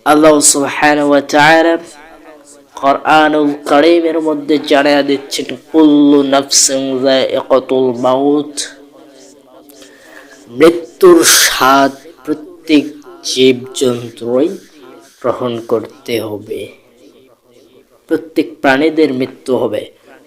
আল্লাহ সুবহানাহু ওয়া তাআলা কোরআনুল কারীমের মধ্যে জানিয়ে দিচ্ছেন, কুল্লু নাফসিন যায়িকাতুল মাউত, মৃত্যুর স্বাদ প্রত্যেক জীবজন্তুই গ্রহণ করতে হবে। প্রত্যেক প্রাণীদের মৃত্যু হবে,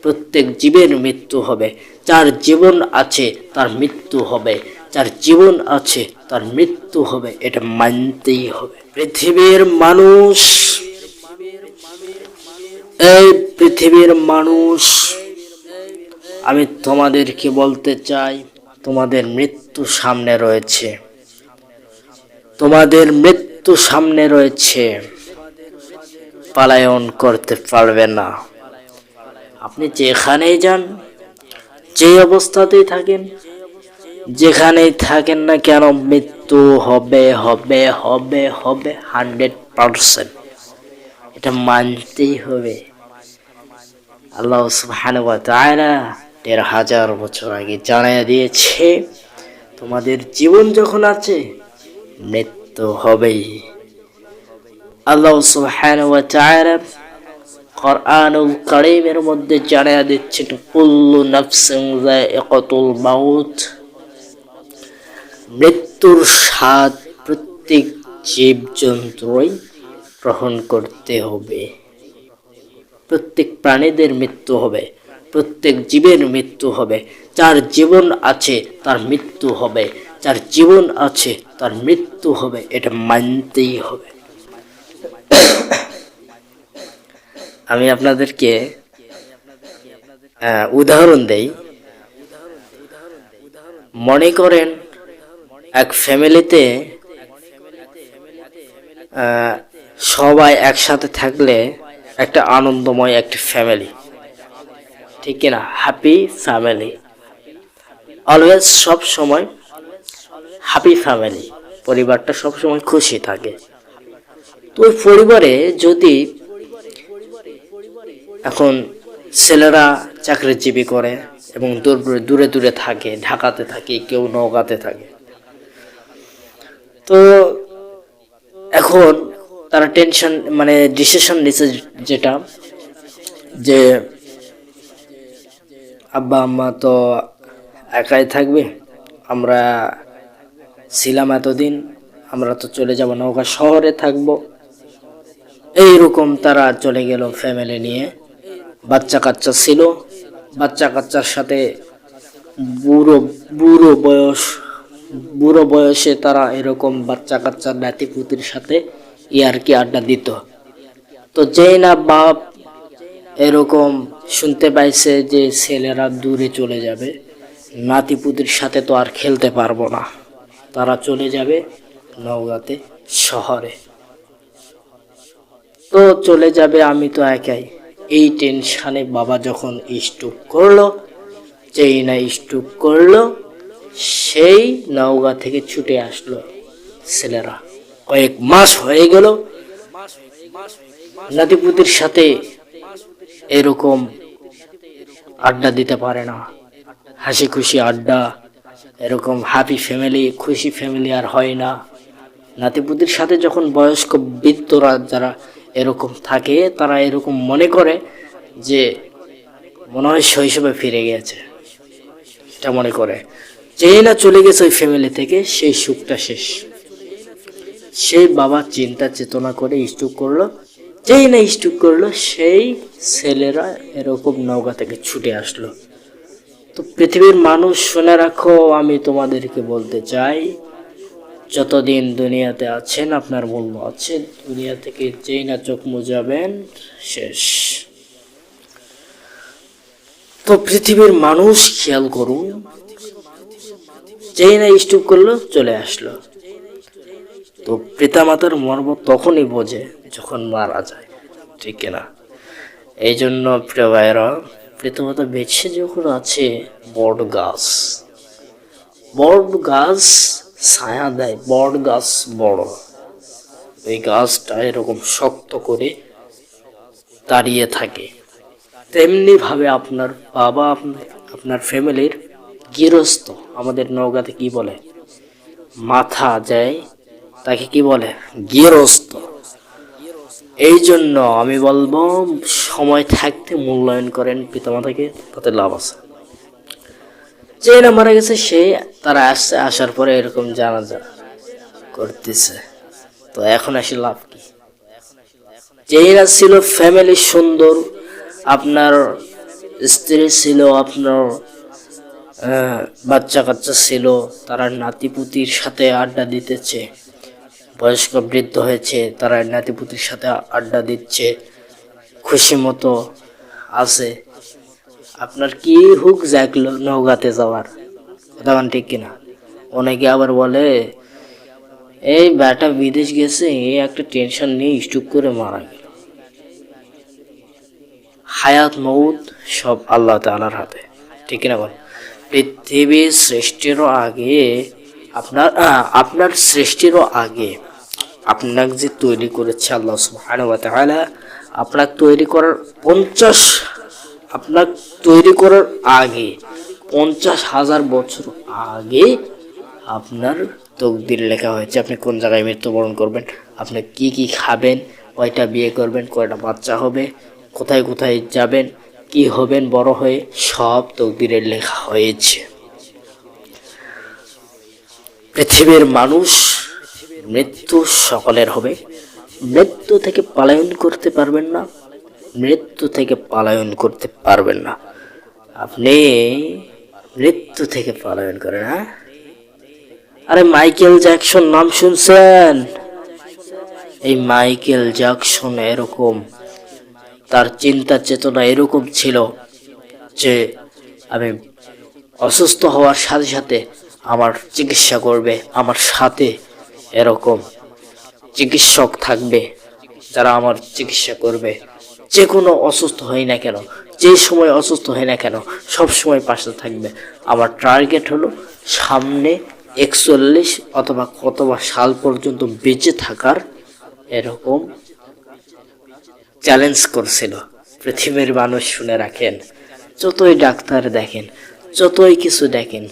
প্রত্যেক জীবের মৃত্যু হবে। যার জীবন আছে তার মৃত্যু হবে, যার জীবন আছে তার মৃত্যু হবে, এটা মানতেই হবে। পৃথিবীর মানুষ, এই পৃথিবীর মানুষ, আমি তোমাদেরকে বলতে চাই, তোমাদের মৃত্যু সামনে রয়েছে, তোমাদের মৃত্যু সামনে রয়েছে, পলায়ন করতে পারবে না। আপনি যেখানেই যান, যে অবস্থাতেই থাকেন, যেখানেই থাকেন না কেন, মৃত্যু হবে হবে হবে হবে 100%, এটা মানতেই হবে। আল্লাহ সুবহানাহু ওয়া তাআলা ১৫০০০ বছর আগে জানিয়ে দিয়েছে, তোমাদের জীবন যখন আছে মৃত্যু হবেই। আল্লাহ সুবহানাহু ওয়া তাআলা কোরআনুল কারীমের মধ্যে জানিয়ে দিচ্ছেন, কুল্লু নাফসিন যায়িকাতুল মাউত, মৃত্যুর স্বাদ প্রত্যেক জীবজন্তুই গ্রহণ করতে হবে। প্রত্যেক প্রাণীদের মৃত্যু হবে, প্রত্যেক জীবের মৃত্যু হবে। যার জীবন আছে তার মৃত্যু হবে, যার জীবন আছে তার মৃত্যু হবে, এটা মানতেই হবে। আমি আপনাদেরকে উদাহরণ দেই। মনে করেন এক ফ্যামিলিতে সবাই একসাথে থাকলে একটা আনন্দময় একটা ফ্যামিলি, ঠিক কিনা? হ্যাপি ফ্যামিলি, অলওয়েজ, সব সময় হ্যাপি ফ্যামিলি, পরিবারটা সব সময় খুশি থাকে। তো ওই পরিবারে যদি এখন ছেলেরা চাকরিজীবী করে এবং দূরে দূরে থাকে, ঢাকাতে থাকে, কেউ নওগাঁতে থাকে, তো এখন তারা টেনশন, মানে ডিসিশন নিচ্ছে যেটা, যে আব্বা আম্মা তো একাই থাকবে, আমরা ছিলাম এতদিন, আমরা তো চলে যাব নওগাঁ শহরে থাকবো। এইরকম তারা চলে গেল ফ্যামিলি নিয়ে, বাচ্চা কাচ্চা ছিল, বাচ্চা কাচ্চার সাথে বুড়ো বুড়ো বয়সে তারা এরকম বাচ্চা কাচ্চার নাতিপুতির সাথে ইয়ারকি আড্ডা দিত। তো যেই না বাপ এরকম শুনতে পাইছে যে ছেলেরা দূরে চলে যাবে, নাতিপুতির সাথে তো আর খেলতে পারবো না, তারা চলে যাবে নওগাঁতে শহরে। তো চলে যাবে, আমি তো একাই। এই টেনশনে বাবা যখন স্ট্রোক করলো, যেই না স্ট্রোক করলো, সেই নওগাঁ থেকে ছুটে আসলো ছেলেরা। কয়েক মাস হয়ে গেল নাতিপুতির সাথে এরকম আড্ডা দিতে পারে না, হাসি খুশি আড্ডা, এরকম হ্যাপি ফ্যামিলি, খুশি ফ্যামিলি আর হয় না। নাতিপুতির সাথে যখন বয়স্ক বৃদ্ধরা যারা এরকম থাকে, তারা এরকম মনে করে যে মনে হয় শৈশবে ফিরে গেছে, এটা মনে করে। যেই না চলে গেছে ওই ফ্যামিলি থেকে, সেই সুখটা শেষ। সেই বাবা চিন্তা চেতনা করে স্ট্রোক করলো, যেই না স্ট্রোক করলো, সেই ছেলেরা এরকম নওগাঁ থেকে ছুটে আসলো। তো পৃথিবীর মানুষ, শুনে রাখো, আমি তোমাদেরকে বলতে চাই, যতদিন দুনিয়াতে আছেন আপনার মূল্য আছে, দুনিয়া থেকে যেই না চোখ মুজাবেন শেষ। তো পৃথিবীর মানুষ খেয়াল করুন, যেই না স্ট্রোক করলো চলে আসলো। তো পিতামাতার মর্ম তখনই বোঝে যখন মারা যায়, ঠিক কিনা? এই জন্য প্রিয় ভাইয়েরা, পিতামাতা বেঁচে যখন আছে, বট গাছ ছায়া দেয়, বট গাছ বড়, এই গাছটা এরকম শক্ত করে দাঁড়িয়ে থাকে। তেমনি ভাবে আপনার বাবা, আপনার ফ্যামিলির গৃহস্থ, আমাদের নওগাঁতে কি বলে, মাথা যায়, তাকে কি বলে? গৃহস্থ। এই জন্য আমি বলবো সময় থাকতে মূল্যায়ন করেন পিতামাতাকে, তাতে লাভ আছে। যে না মারা গেছে সে তারা আসছে, আসার পরে এরকম জানাজা করতেছে, তো এখন আসে লাভ কি? যেরা ছিল ফ্যামিলি সুন্দর, আপনার স্ত্রী ছিল, আপনার বাচ্চা কাচ্চা ছিল, তারা নাতিপুতির সাথে আড্ডা দিতেছে, বয়স্ক বৃদ্ধ হয়েছে, তারা নাতিপুতির সাথে আড্ডা দিচ্ছে, খুশি মতো আছে। আপনার কি হুক জাগলো নৌকাতে যাওয়ার, কথা ঠিক কিনা? অনেকে আবার বলে এই বেটা বিদেশ গেছে, এই একটা টেনশন নেই, স্টুক করে মারা গেল। হায়াত মউত সব আল্লাহ তাআলার হাতে, ঠিক কিনা বল? পৃথিবীর সৃষ্টিরও আগে আপনার সৃষ্টিরও আগে আপনাকে যে তৈরি করেছে আল্লাহ সুবহানাহু ওয়া তাআলা, আপনাকে তৈরি করার আগে 50,000 বছর আগে আপনার তকদির লেখা হয়েছে। আপনি কোন জায়গায় মৃত্যুবরণ করবেন, আপনি কি কি খাবেন, কয়টা বিয়ে করবেন, কয়টা বাচ্চা হবে, কোথায় কোথায় যাবেন, কি হবেন বড় হয়ে, সব তকদিরে লেখা হয়েছে। পৃথিবীর মানুষ মৃত্যু সকলের হবে, মৃত্যু থেকে পলায়ন করতে পারবেন না, মৃত্যু থেকে পলায়ন করতে পারবেন না। আপনি মৃত্যু থেকে পলায়ন করেন, হ্যাঁ? আরে মাইকেল জ্যাকসন নাম শুনছেন? এই মাইকেল জ্যাকসন এরকম, তার চিন্তা চেতনা এরকম ছিল যে আমি অসুস্থ হওয়ার সাথে সাথে আমার চিকিৎসা করবে, আমার সাথে এরকম চিকিৎসক থাকবে যারা আমার চিকিৎসা করবে। যে কোনো অসুস্থ হই না কেন, যে সময় অসুস্থ হই না কেন, সব সময় পাশে থাকবে। আমার টার্গেট হলো সামনে 41 অথবা কতবা সাল পর্যন্ত বেঁচে থাকার, এরকম চ্যালেঞ্জ করছিল। পৃথিবীর মানুষ শুনে রাখেন, যতই ডাক্তার দেখেন, যতই কিছু দেখেন,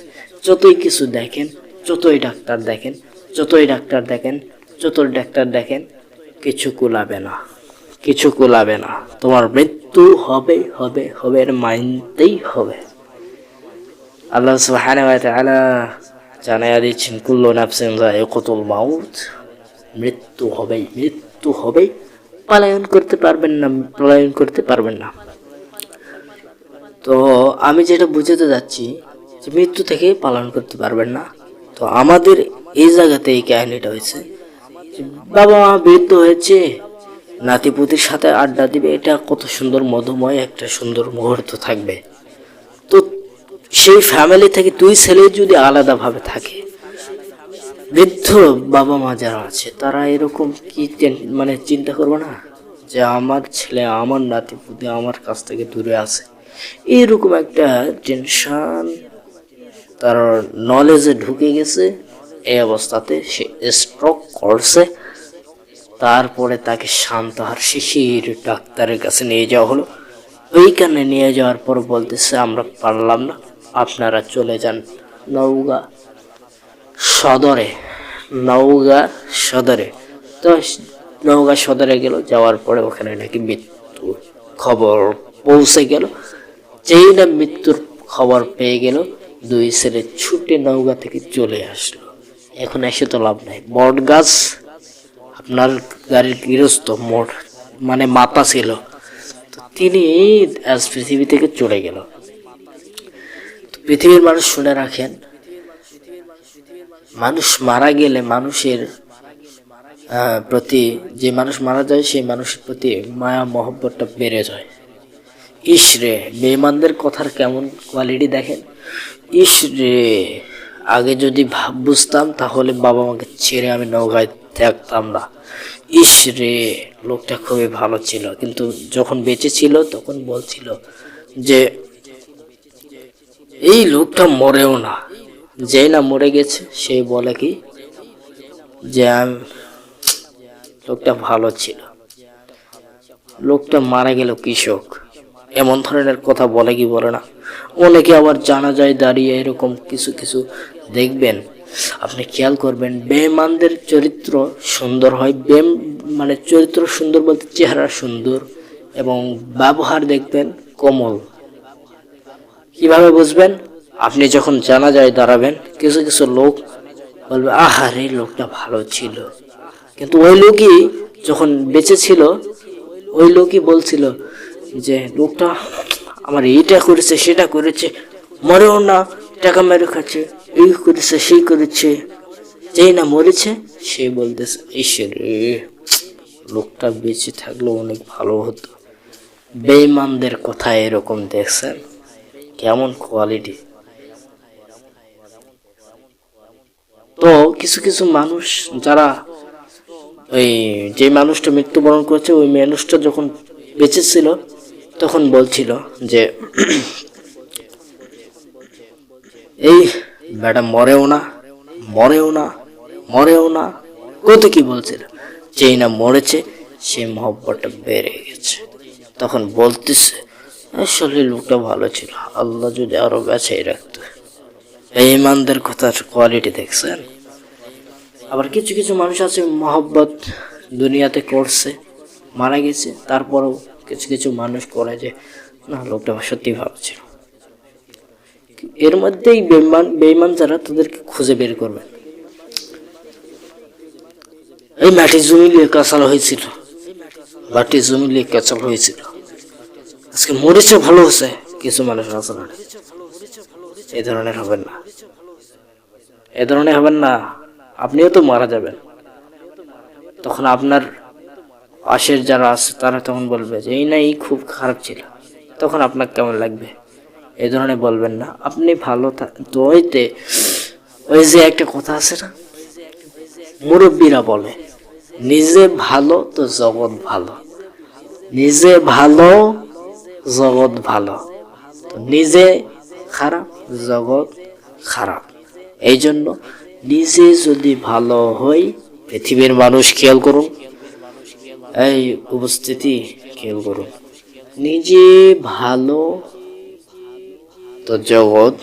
যতই কিছু দেখেন, যতই ডাক্তার দেখেন, যতই ডাক্তার দেখেন, যতই ডাক্তার দেখেন, কিছু কুলাবে না, কিছু কুলাবে না। তোমার মৃত্যু হবে হবে হবে, মানতেই হবে। আল্লাহ সুবহানাহু ওয়া তাআলা জানায়া দিচ্ছেন কুল্লু নাফসিন যায়িকাতুল মাউত, মৃত্যু হবেই, মৃত্যু হবেই, পলায়ন করতে পারবেন না, পলায়ন করতে পারবেন না। তো আমি যেটা বুঝাতে যাচ্ছি যে মৃত্যু থেকে পালন করতে পারবেন না। তো আমাদের এই জায়গাতে এই কাহিনীটা হয়েছে, বাবা মা বৃদ্ধ হয়েছে, নাতিপুতির সাথে আড্ডা দিবে, এটা কত সুন্দর মধুময় একটা সুন্দর মুহূর্ত থাকবে। তো সেই ফ্যামিলি থেকে দুই ছেলে যদি আলাদাভাবে থাকে, বৃদ্ধ বাবা মা যারা আছে তারা এরকম কি মানে চিন্তা করবে না যে আমার ছেলে, আমার নাতিপুতি আমার কাছ থেকে দূরে আছে, এরকম একটা টেনশন তার নলেজে ঢুকে গেছে। এই অবস্থাতে সে স্ট্রোক করছে। তারপরে তাকে শান্তহার শিশির ডাক্তারের কাছে নিয়ে যাওয়া হলো। ওইখানে নিয়ে যাওয়ার পর বলতেছে আমরা পারলাম না, আপনারা চলে যান নওগাঁ সদরে। নওগাঁ সদরে, তো নওগাঁ সদরে গেল, যাওয়ার পরে ওখানে নাকি মৃত্যু খবর পৌঁছে গেল। যেই না মৃত্যুর খবর পেয়ে গেল, দুই ছেলে ছুটে নওগাঁ থেকে চলে আসলো। এখন এসে তো লাভ নাই, বট গাছ আপনার গাড়ির গৃহস্থ মোট মানে মাতা ছিল, তো তিনি আজ পৃথিবী থেকে চলে গেল। পৃথিবীর মানুষ শুনে রাখেন, মানুষ মারা গেলে মানুষের প্রতি, যে মানুষ মারা যায় সেই মানুষের প্রতি মায়া মহব্বতটা বেড়ে যায়। ইস রে, বেঈমানদের কথার কেমন কোয়ালিটি দেখেন। ইস রে, আগে যদি বুঝতাম তাহলে বাবা মাকে ছেড়ে আমি নৌকায় থাকতাম না। ইস রে, লোকটা খুবই ভালো ছিল, কিন্তু যখন বেঁচে ছিল তখন বলছিল যে এই লোকটা মরেও না। যে না মরে গেছে সেই বলে কি যে লোকটা ভালো ছিল, লোকটা মারা গেল কৃষক, এমন ধরনের কথা বলে কি বলে না। অনেকে আবার জানা যায় দাঁড়িয়ে এরকম কিছু কিছু দেখবেন আপনি খেয়াল করবেন বেঈমানদের চরিত্র সুন্দর হয়। মানে চরিত্র সুন্দর বলতে চেহারা সুন্দর এবং ব্যবহার দেখবেন কোমল। কিভাবে বুঝবেন? আপনি যখন জানাজায় দাঁড়াবেন, কিছু কিছু লোক বলবে আহারে লোকটা ভালো ছিল, কিন্তু ওই লোকই যখন বেঁচে ছিল ওই লোকই বলছিল যে লোকটা আমার এইটা করেছে সেটা করেছে, মরেও না, টাকা মেরে খাচ্ছে, এই করেছে সেই করেছে। যেই না মরেছে সে বলতেছে ঈশ্বরে লোকটা বেঁচে থাকলেও অনেক ভালো হতো। বেঈমানদের কথা এরকম, দেখছেন কেমন কোয়ালিটি। তো কিছু কিছু মানুষ যারা ওই যে মানুষটা মৃত্যুবরণ করেছে ওই মানুষটা যখন বেঁচে ছিল তখন বলছিল যে এই বেটা মরেও না, মরেও না, মরেও না, কত কি বলছিল। যেই না মরেছে সেই মহব্বতটা বেড়ে গেছে। তখন বলতেছে আসলে লোকটা ভালো ছিল, আল্লাহ যদি আরো বাঁচিয়ে রাখতো। এই ইমানদের কথার কোয়ালিটি দেখছেন। আবার কিছু কিছু মানুষ আছে মহব্বত দুনিয়াতে করছে, মারা গেছে, তারপরেও কিছু কিছু মানুষ করে যে না লোকটা সত্যি ভালো ছিল। এর মধ্যেই বেঈমান যারা তাদেরকে খুঁজে বের করবেন। এই মাটি জমি নিয়ে কাঁচাল হয়েছিল, মাটি জমি নিয়ে কাঁচাল হয়েছিল, আজকে মরিচে ভালো হচ্ছে। কিছু মানুষ আছে না, এই ধরনের হবেন না, এ ধরনের হবেন না। আপনিও তো মারা যাবেন, তখন আপনার পাশের যারা আছে তারা তখন বলবে যে এই না এই খুব খারাপ ছিল, তখন আপনার কেমন লাগবে? এই ধরনের বলবেন না। আপনি ভালো তো ওই যে একটা কথা আছে না, মুরব্বীরা বলে নিজে ভালো তো জগৎ ভালো, নিজে ভালো জগৎ ভালো, তো নিজে খারাপ জগৎ খারাপ। এই জন্য নিজে যদি ভালো হই, পৃথিবীর মানুষ খেয়াল করুন, এই উপস্থিতি খেয়াল করুন, নিজে ভালো তো জগৎ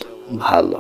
ভালো।